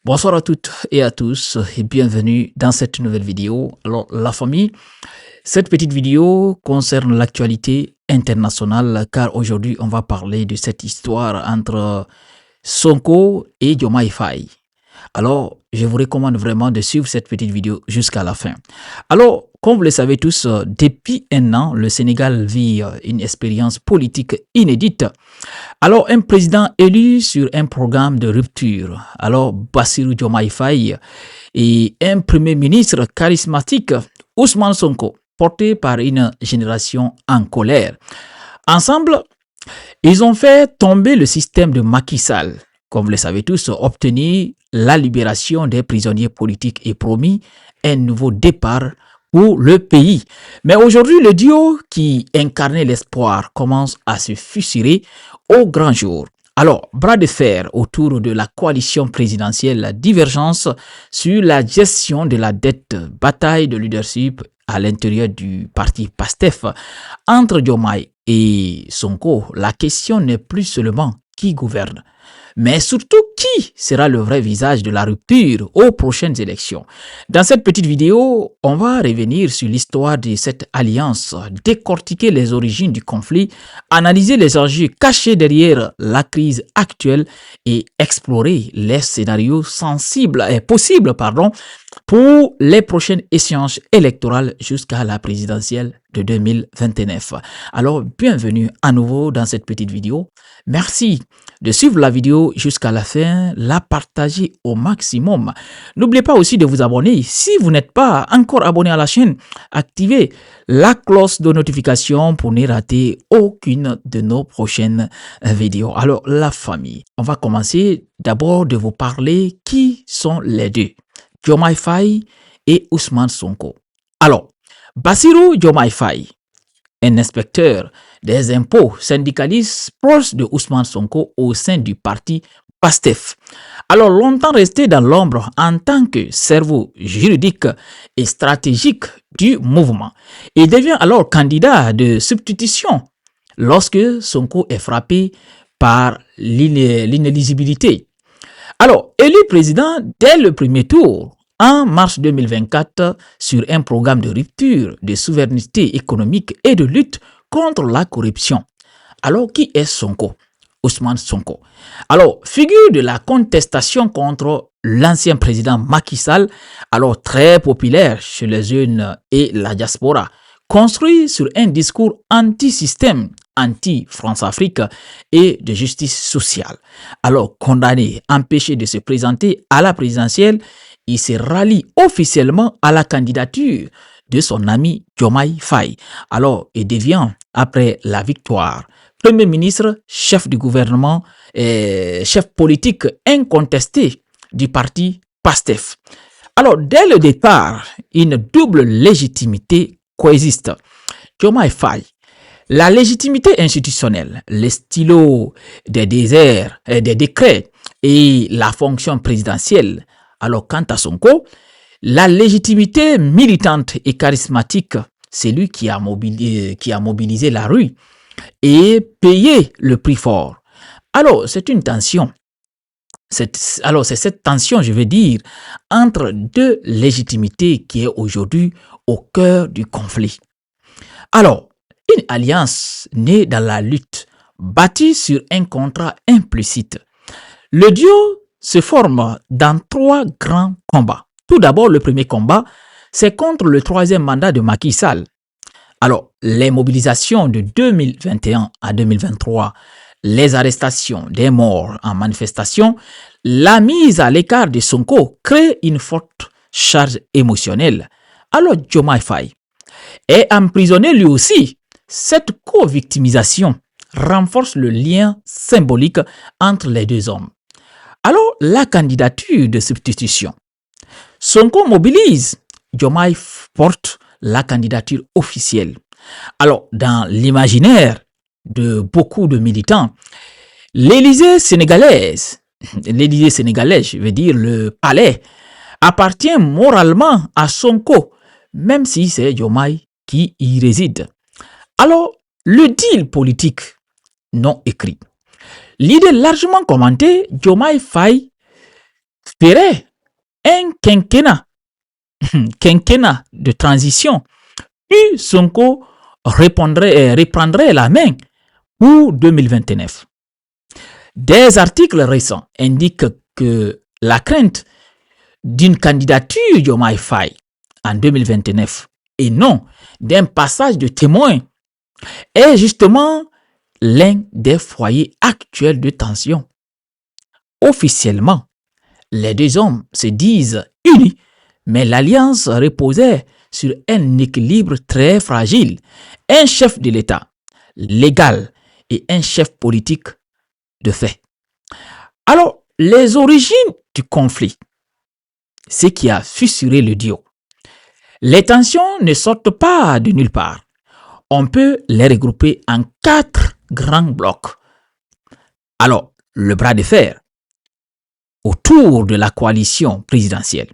Bonsoir à toutes et à tous et bienvenue dans cette nouvelle vidéo. Alors la famille, cette petite vidéo concerne l'actualité internationale car aujourd'hui on va parler de cette histoire entre Sonko et Diomaye Faye. Alors, je vous recommande vraiment de suivre cette petite vidéo jusqu'à la fin. Alors, comme vous le savez tous, depuis un an, le Sénégal vit une expérience politique inédite. Alors, un président élu sur un programme de rupture, alors Bassirou Diomaye Faye, et un premier ministre charismatique, Ousmane Sonko, porté par une génération en colère. Ensemble, ils ont fait tomber le système de Macky Sall, comme vous le savez tous, obtenu la libération des prisonniers politiques et promis un nouveau départ pour le pays. Mais aujourd'hui, le duo qui incarnait l'espoir commence à se fissurer au grand jour. Alors, bras de fer autour de la coalition présidentielle, divergence sur la gestion de la dette, bataille de leadership à l'intérieur du parti PASTEF. Entre Diomaye et Sonko, la question n'est plus seulement qui gouverne, mais surtout qui sera le vrai visage de la rupture aux prochaines élections. Dans cette petite vidéo, on va revenir sur l'histoire de cette alliance, décortiquer les origines du conflit, analyser les enjeux cachés derrière la crise actuelle et explorer les scénarios sensibles et possibles pour les prochaines échéances électorales jusqu'à la présidentielle de 2029. Alors, bienvenue à nouveau dans cette petite vidéo. Merci de suivre la vidéo jusqu'à la fin, la partager au maximum. N'oubliez pas aussi de vous abonner. Si vous n'êtes pas encore abonné à la chaîne, activez la cloche de notification pour ne rater aucune de nos prochaines vidéos. Alors, la famille, on va commencer d'abord de vous parler qui sont les deux. Diomaye Faye et Ousmane Sonko. Alors, Bassirou Diomaye Faye, un inspecteur des impôts syndicaliste proche de Ousmane Sonko au sein du parti PASTEF. Alors, longtemps resté dans l'ombre en tant que cerveau juridique et stratégique du mouvement. Il devient alors candidat de substitution lorsque Sonko est frappé par l'inéligibilité. Alors, élu président dès le premier tour, en mars 2024, sur un programme de rupture de souveraineté économique et de lutte contre la corruption. Alors, qui est Sonko? Ousmane Sonko. Alors, figure de la contestation contre l'ancien président Macky Sall, alors très populaire chez les jeunes et la diaspora, construit sur un discours anti-système, anti-France-Afrique et de justice sociale. Alors, condamné, empêché de se présenter à la présidentielle, il se rallie officiellement à la candidature de son ami Diomaye Faye. Alors, il devient, après la victoire, Premier ministre, chef du gouvernement et chef politique incontesté du parti PASTEF. Alors, dès le départ, une double légitimité coexiste. Diomaye Faye, la légitimité institutionnelle, le stylo des déserts, des décrets et la fonction présidentielle. Alors, quant à Sonko, la légitimité militante et charismatique, c'est lui qui a mobilisé la rue et payé le prix fort. Alors, c'est une tension. C'est cette tension, je veux dire, entre deux légitimités qui est aujourd'hui au cœur du conflit. Alors, une alliance née dans la lutte, bâtie sur un contrat implicite. Le duo se forme dans trois grands combats. Tout d'abord, le premier combat, c'est contre le troisième mandat de Macky Sall. Alors, les mobilisations de 2021 à 2023, les arrestations des morts en manifestation, la mise à l'écart de Sonko crée une forte charge émotionnelle. Alors, Diomaye Faye est emprisonné lui aussi. Cette co-victimisation renforce le lien symbolique entre les deux hommes. Alors, la candidature de substitution. Sonko mobilise, Diomaye porte la candidature officielle. Alors, dans l'imaginaire de beaucoup de militants, l'Élysée sénégalais, je veux dire le palais, appartient moralement à Sonko, même si c'est Diomaye qui y réside. Alors, le deal politique non écrit. L'idée largement commentée, Diomaye Faye ferait un quinquennat de transition, puis Sonko reprendrait la main pour 2029. Des articles récents indiquent que la crainte d'une candidature Diomaye Faye en 2029 et non d'un passage de témoin est justement l'un des foyers actuels de tension. Officiellement, les deux hommes se disent unis, mais l'alliance reposait sur un équilibre très fragile. Un chef de l'État légal et un chef politique de fait. Alors, les origines du conflit, ce qui a fissuré le duo. Les tensions ne sortent pas de nulle part. On peut les regrouper en 4 grands blocs. Alors, le bras de fer autour de la coalition présidentielle.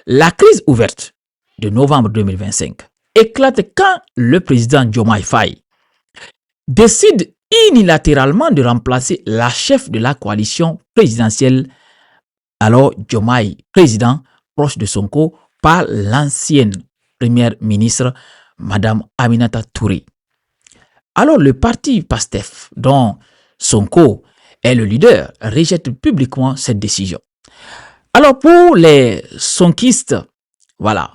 La crise ouverte de novembre 2025 éclate quand le président Diomaye Faye décide unilatéralement de remplacer la chef de la coalition présidentielle, alors Diomaye, président proche de Sonko, par l'ancienne première ministre, Madame Aminata Touré. Alors le parti PASTEF, dont Sonko est le leader, rejette publiquement cette décision. Alors pour les sonkistes, voilà,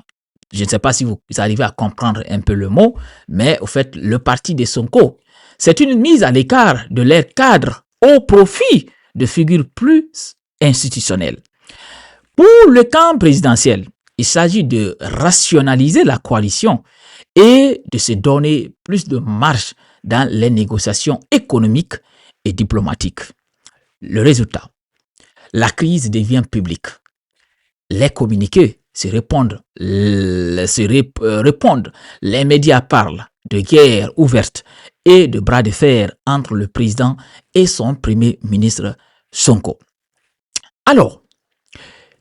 je ne sais pas si vous arrivez à comprendre un peu le mot, mais au fait, le parti des Sonko, c'est une mise à l'écart de leur cadre au profit de figures plus institutionnelles. Pour le camp présidentiel, il s'agit de rationaliser la coalition et de se donner plus de marge dans les négociations économiques et diplomatiques. Le résultat, la crise devient publique. Les communiqués se répondent, les médias parlent de guerre ouverte et de bras de fer entre le président et son premier ministre Sonko. Alors,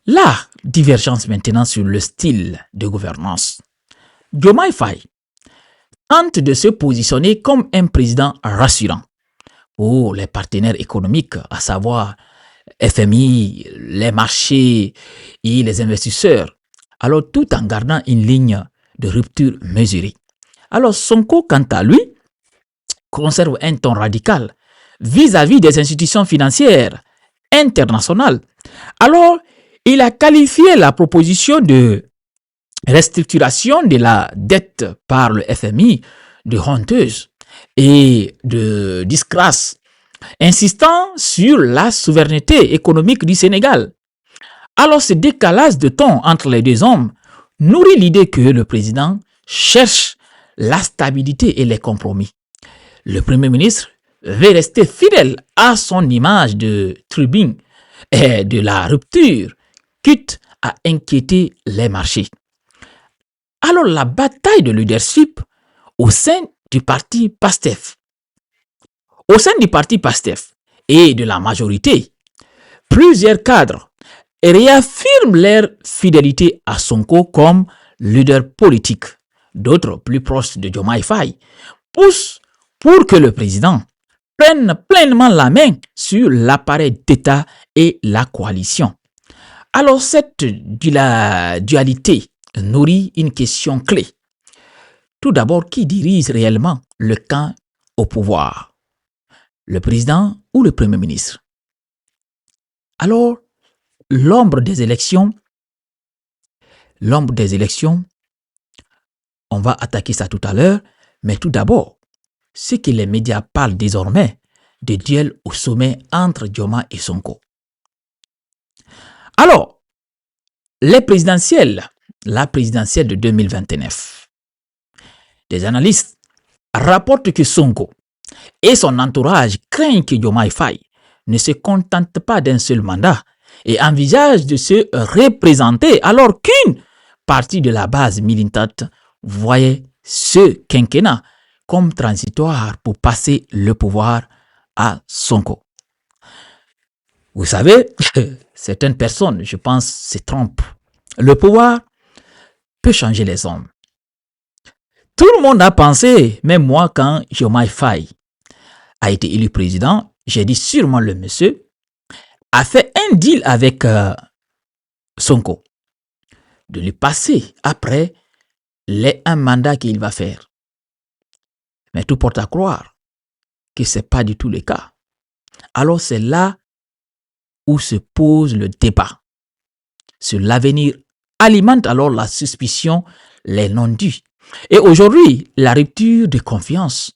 la divergence maintenant sur le style de gouvernance. Diomaye Faye tente de se positionner comme un président rassurant pour les partenaires économiques, à savoir FMI, les marchés et les investisseurs, alors tout en gardant une ligne de rupture mesurée. Alors Sonko, quant à lui, conserve un ton radical vis-à-vis des institutions financières internationales. Alors, il a qualifié la proposition de restructuration de la dette par le FMI de honteuse et de disgrâce, insistant sur la souveraineté économique du Sénégal. Alors ce décalage de ton entre les deux hommes nourrit l'idée que le président cherche la stabilité et les compromis. Le Premier ministre veut rester fidèle à son image de tribune et de la rupture, quitte à inquiéter les marchés. Alors la bataille de leadership au sein du parti PASTEF. Au sein du parti PASTEF et de la majorité, plusieurs cadres réaffirment leur fidélité à Sonko comme leader politique. D'autres, plus proches de Diomaye Faye, poussent pour que le président prenne pleinement la main sur l'appareil d'État et la coalition. Alors cette dualité nourrit une question clé. Tout d'abord, qui dirige réellement le camp au pouvoir? Le président ou le Premier ministre? Alors, l'ombre des élections, on va attaquer ça tout à l'heure, mais tout d'abord, ce que les médias parlent désormais de duel au sommet entre Diomaye et Sonko. Alors, la présidentielle de 2029, des analystes rapportent que Sonko et son entourage craignent que Diomaye Faye ne se contente pas d'un seul mandat et envisage de se représenter alors qu'une partie de la base militante voyait ce quinquennat comme transitoire pour passer le pouvoir à Sonko. Vous savez, certaines personnes, je pense, se trompent. Le pouvoir peut changer les hommes. Tout le monde a pensé, même moi, quand Diomaye Faye a été élu président, j'ai dit sûrement le monsieur a fait un deal avec Sonko, de lui passer après un mandat qu'il va faire. Mais tout porte à croire que ce n'est pas du tout le cas. Alors c'est là où se pose le débat. Sur l'avenir alimente alors la suspicion, les non-dits. Et aujourd'hui, la rupture de confiance,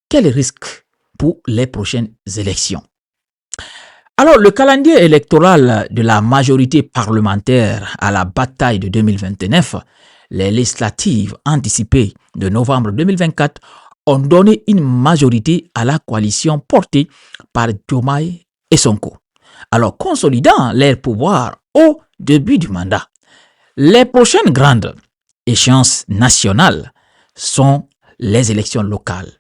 quel risque pour les prochaines élections? Alors, le calendrier électoral de la majorité parlementaire à la bataille de 2029, les législatives anticipées de novembre 2024 ont donné une majorité à la coalition portée par Diomaye et Sonko, alors consolidant leur pouvoir au début du mandat. Les prochaines grandes échéances nationales sont les élections locales,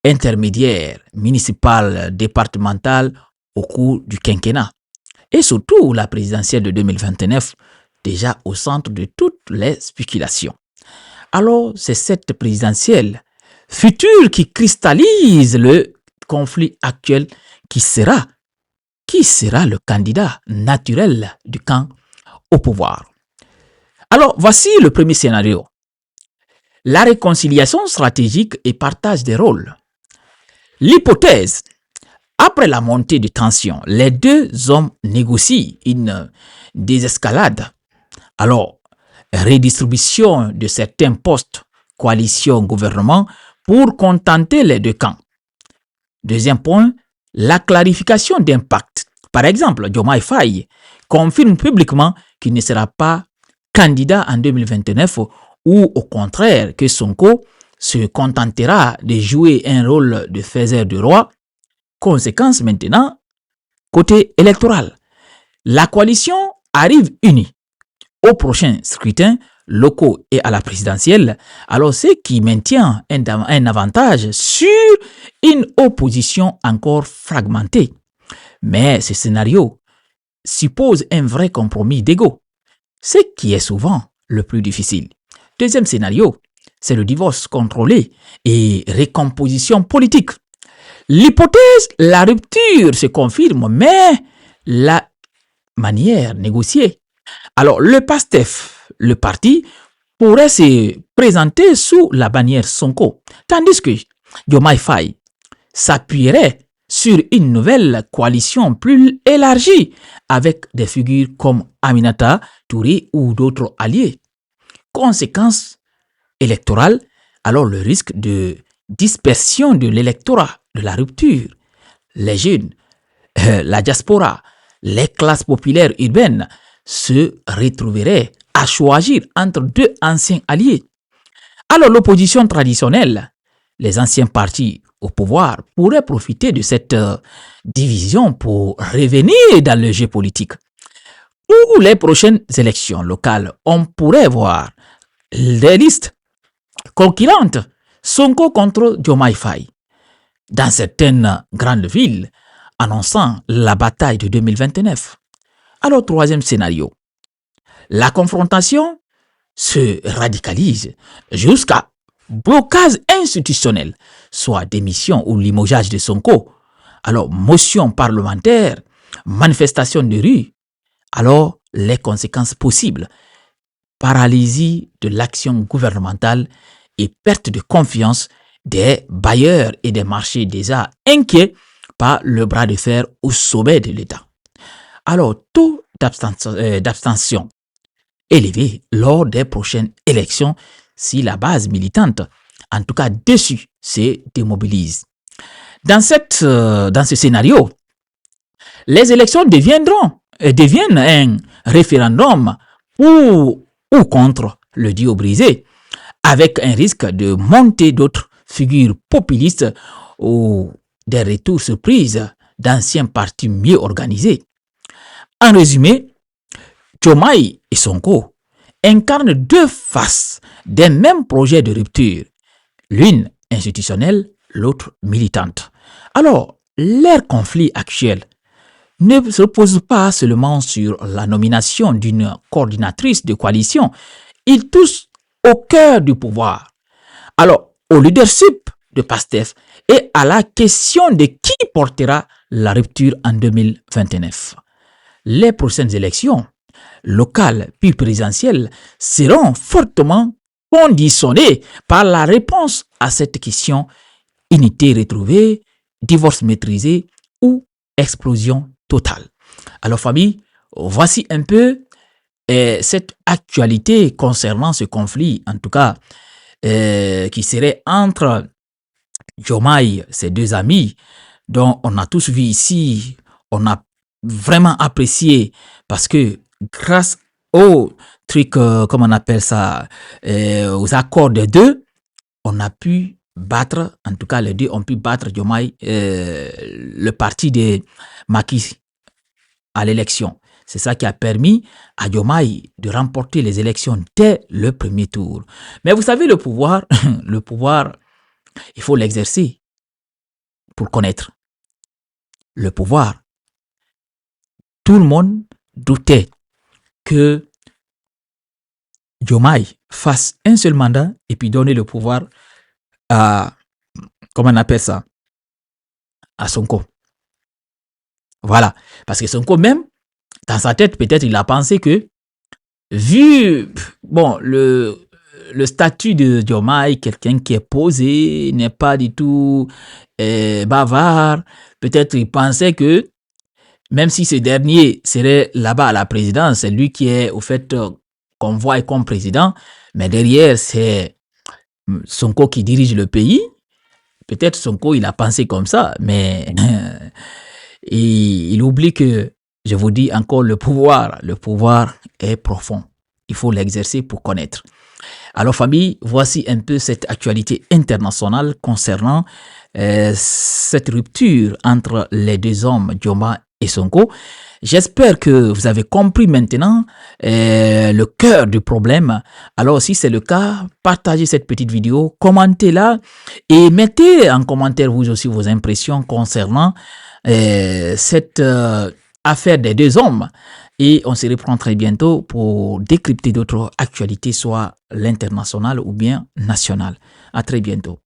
intermédiaires, municipales, départementales au cours du quinquennat et surtout la présidentielle de 2029, déjà au centre de toutes les spéculations. Alors, c'est cette présidentielle future qui cristallise le conflit actuel qui sera le candidat naturel du camp au pouvoir. Alors, voici le premier scénario. La réconciliation stratégique et partage des rôles. L'hypothèse, après la montée de tension, les deux hommes négocient une désescalade. Alors, redistribution de certains postes, coalition, gouvernement, pour contenter les deux camps. Deuxième point, la clarification d'impact. Par exemple, Diomaye Faye confirme publiquement qu'il ne sera pas candidat en 2029 ou au contraire que Sonko se contentera de jouer un rôle de faiseur de roi. Conséquence maintenant, côté électoral. La coalition arrive unie au prochain scrutin locaux et à la présidentielle, alors ce qui maintient un avantage sur une opposition encore fragmentée. Mais ce scénario suppose un vrai compromis d'ego, ce qui est souvent le plus difficile. Deuxième scénario, c'est le divorce contrôlé et récomposition politique. L'hypothèse, la rupture se confirme, mais la manière négociée. Alors, le PASTEF, le parti, pourrait se présenter sous la bannière Sonko, tandis que Diomaye Faye s'appuierait sur une nouvelle coalition plus élargie avec des figures comme Aminata Touré ou d'autres alliés. Conséquence électorale, alors le risque de dispersion de l'électorat, de la rupture, les jeunes, la diaspora, les classes populaires urbaines se retrouveraient à choisir entre deux anciens alliés. Alors l'opposition traditionnelle, les anciens partis au pouvoir, pourraient profiter de cette division pour revenir dans le jeu politique. Pour les prochaines élections locales, on pourrait voir des listes concurrentes, Sonko contre Diomaye Faye, dans certaines grandes villes, annonçant la bataille de 2029. Alors, troisième scénario, la confrontation se radicalise jusqu'à blocage institutionnel, soit démission ou limogeage de Sonko. Alors, motion parlementaire, manifestation de rue. Alors, les conséquences possibles, paralysie de l'action gouvernementale et perte de confiance des bailleurs et des marchés déjà inquiets par le bras de fer au sommet de l'État. Alors, taux d'abstention élevé lors des prochaines élections si la base militante, en tout cas déçue, se démobilise. Dans ce scénario, les élections deviennent un référendum pour ou contre le duo brisé, avec un risque de montée d'autres figures populistes ou des retours surprises d'anciens partis mieux organisés. En résumé, Diomaye et Sonko incarnent deux faces d'un même projet de rupture, l'une institutionnelle, l'autre militante. Alors, leur conflit actuel ne se pose pas seulement sur la nomination d'une coordinatrice de coalition, il touche au cœur du pouvoir. Alors, au leadership de PASTEF et à la question de qui portera la rupture en 2029. Les prochaines élections locales puis présidentielles seront fortement conditionnées par la réponse à cette question: unité retrouvée, divorce maîtrisé ou explosion totale. Alors famille, voici un peu cette actualité concernant ce conflit, en tout cas, qui serait entre Diomaye, ses deux amis, dont on a tous vu ici, on a vraiment apprécié parce que grâce au truc, comment on appelle ça, aux accords des deux, on a pu battre, en tout cas les deux ont pu battre Diomaye, le parti de Macky à l'élection. C'est ça qui a permis à Diomaye de remporter les élections dès le premier tour. Mais vous savez, le pouvoir, le pouvoir, il faut l'exercer pour connaître. Le pouvoir, tout le monde doutait que Diomaye fasse un seul mandat et puis donner le pouvoir à, comment on appelle ça, à Sonko. Voilà, parce que Sonko même, dans sa tête, peut-être il a pensé que, vu bon, le statut de Diomaye, quelqu'un qui est posé, n'est pas du tout bavard, peut-être il pensait que, même si ce dernier serait là-bas à la présidence, c'est lui qui est au fait qu'on voit comme président, mais derrière c'est Sonko qui dirige le pays. Peut-être Sonko il a pensé comme ça, mais il oublie que, je vous dis encore, le pouvoir est profond. Il faut l'exercer pour connaître. Alors famille, voici un peu cette actualité internationale concernant cette rupture entre les deux hommes, Diomaye et Sonko. J'espère que vous avez compris maintenant le cœur du problème. Alors si c'est le cas, partagez cette petite vidéo, commentez-la et mettez en commentaire vous aussi vos impressions concernant cette affaire des deux hommes. Et on se reprend très bientôt pour décrypter d'autres actualités, soit l'international ou bien national. À très bientôt.